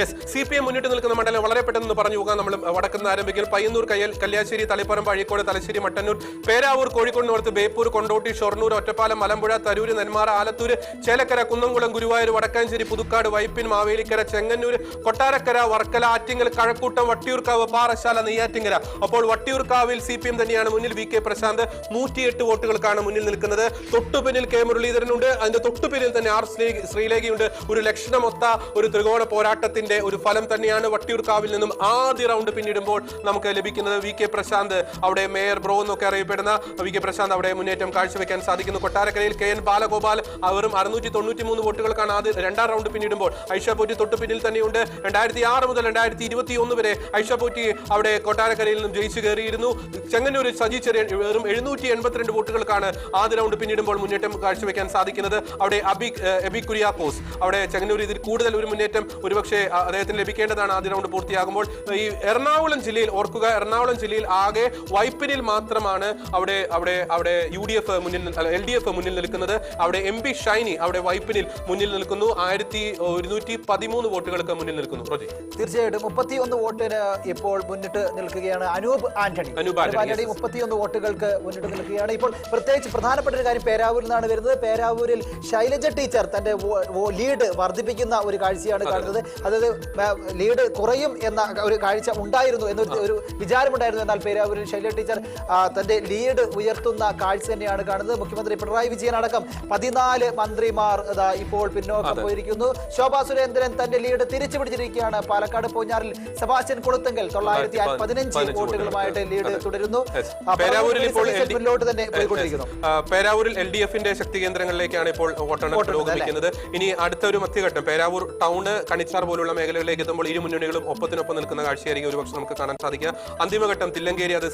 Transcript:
Yes, CPM മുന്നിട്ട് നിൽക്കുന്ന മണ്ഡലം വളരെ പെട്ടെന്ന് പറഞ്ഞു പോകാം. നമ്മൾ വടക്കുന്ന ആരംഭിക്കൽ പയ്യന്നൂർ, കല്യാശ്ശേരി, തളിപ്പറമ്പ്, അഴീക്കോട്, തലശ്ശേരി, മട്ടന്നൂർ, പേരാവൂർ, കോഴിക്കോട് നോർത്ത്, ബേപ്പൂർ, കൊണ്ടോട്ടി, ഷൊർണൂർ, ഒറ്റപ്പാലം, മലമ്പുഴ, തരൂര്, നെന്മാറ, ആലത്തൂർ, ചേലക്കര, കുന്നംകുളം, ഗുരുവായൂർ, വടക്കാഞ്ചേരി, പുതുക്കാട്, വൈപ്പിൻ, മാവേലിക്കര, ചെങ്ങന്നൂർ, കൊട്ടാരക്കര, വർക്കല, ആറ്റിങ്ങൽ, കഴക്കൂട്ടം, വട്ടിയൂർക്കാവ്, പാറശാല, നെയ്യാറ്റിങ്കര. അപ്പോൾ വട്ടിയൂർക്കാവിൽ CPM തന്നെയാണ് മുന്നിൽ. VK പ്രശാന്ത് 108 വോട്ടുകൾക്കാണ് മുന്നിൽ നിൽക്കുന്നത്. തൊട്ടുപിന്നിൽ K മുരളീധരനുണ്ട്. അതിന്റെ തൊട്ടുപിന്നിൽ തന്നെ R ശ്രീലേഖയുണ്ട്. ഒരു ലക്ഷണമൊത്ത ഒരു ത്രികോണ പോരാട്ടത്തിന്റെ ഒരു ഫലം തന്നെയാണ് വട്ടിയൂർക്കാവിൽ നിന്നും ആദ്യ റൗണ്ട് പിന്നിടുമ്പോൾ നമുക്ക് ലഭിക്കുന്നത്. VK പ്രശാന്ത്, അവിടെ മേയർ ബ്രോ എന്നൊക്കെ അറിയപ്പെടുന്ന VK പ്രശാന്ത് അവിടെ മുന്നേറ്റം കാഴ്ചവെക്കാൻ സാധിക്കുന്നു. കൊട്ടാരക്കരയിൽ KN ബാലഗോപാൽ വെറും 693 വോട്ടുകൾക്കാണ് രണ്ടാം റൗണ്ട് പിന്നിടുമ്പോൾ. ഐഷ പോറ്റി തൊട്ടു പിന്നിൽ തന്നെയുണ്ട്. 2006 മുതൽ 2021 വരെ ഐഷ പോറ്റി അവിടെ കൊട്ടാരക്കരയിൽ നിന്നും ജയിച്ചു കയറിയിരുന്നു. ചെങ്ങന്നൂർ സജി ചെറിയൻ വെറും 782 വോട്ടുകൾക്കാണ് ആദ്യ റൗണ്ട് പിന്നിടുമ്പോൾ മുന്നേറ്റം കാഴ്ചവെക്കാൻ സാധിക്കുന്നത്. അവിടെ എബി കുര്യാക്കോസ്, അവിടെ ചെങ്ങന്നൂർ ഇതിൽ കൂടുതൽ ഒരു മുന്നേറ്റം ഒരുപക്ഷെ അദ്ദേഹത്തിന് ലഭിക്കേണ്ടതാണ് ആദ്യ റൗണ്ട് പൂർത്തിയാകുമ്പോൾ. ഈ എറണാകുളം ജില്ലയിൽ ഓർക്കുക, എറണാകുളം ജില്ലയിൽ ആകെ വൈപ്പിനിൽ മാത്രമാണ് അവിടെ LDF മുന്നിൽ നിൽക്കുന്നത്. അവിടെ MP ഷൈനി അവിടെ വൈപ്പിനിൽ മുന്നിൽ നിൽക്കുന്നു. 1113 വോട്ടുകൾക്ക് മുന്നിൽ നിൽക്കുന്നു. തീർച്ചയായിട്ടും 31 വോട്ടിന് ഇപ്പോൾ മുന്നിട്ട് നിൽക്കുകയാണ് അനൂപ് ആന്റണി. 31 വോട്ടുകൾക്ക് മുന്നിട്ട് നിൽക്കുകയാണ്. ഇപ്പോൾ പ്രത്യേകിച്ച് പ്രധാനപ്പെട്ട ഒരു കാര്യം പേരാവൂരിൽ നിന്നാണ് വരുന്നത്. പേരാവൂരിൽ ശൈലജ ടീച്ചർ തന്റെ ലീഡ് വർദ്ധിപ്പിക്കുന്ന ഒരു കാഴ്ചയാണ് കാണുന്നത്. അതായത് ലീഡ് കുറയും എന്ന ഒരു കാഴ്ച ഉണ്ടായിരുന്നു എന്നൊരു വിചാരമുണ്ടായിരുന്നു. എന്നാൽ പേരാവൂരിൽ ശൈലജ ടീച്ചർ തന്റെ ലീഡ് ഉയർത്തുന്ന കാഴ്ച തന്നെയാണ് കാണുന്നത്. മുഖ്യമന്ത്രി പിണറായി വിജയൻ അടക്കം 14 മന്ത്രിമാർ ഇപ്പോൾ പിന്നോക്കം പോയിരിക്കുന്നു. ശോഭാ സുരേന്ദ്രൻ തന്റെ ലീഡ് തിരിച്ചു പിടിച്ചിരിക്കുകയാണ്. പാലക്കാട് പൂഞ്ഞാറിൽ സെബാസ്റ്റ്യൻ കുളത്തുങ്കൽ 915 വോട്ടുകളുമായിട്ട് ലീഡ് തുടരുന്നു. മുന്നോട്ട് തന്നെ പോയിക്കൊണ്ടിരിക്കുന്നു. പേരാവൂരിൽ LDFന്റെ ശക്തി കേന്ദ്രങ്ങളിലേക്കാണ് ഇപ്പോൾ വോട്ടെണ്ണൽ പുരോഗമിക്കുന്നത്. ഇനി അടുത്ത ഒരു മധ്യഘട്ടം പേരാവൂർ ടൗണ്, കണിച്ചാർ പോലുള്ള മേഖലകളിലേക്ക് എത്തുമ്പോൾ ഇരു മുന്നണികളും ഒപ്പത്തിനൊപ്പം നിൽക്കുന്ന കാഴ്ചയായിരിക്കും ഒരുപക്ഷെ നമുക്ക് കാണാൻ സാധിക്കുക. അന്തിമഘട്ടം തില്ലങ്കേരി, അത്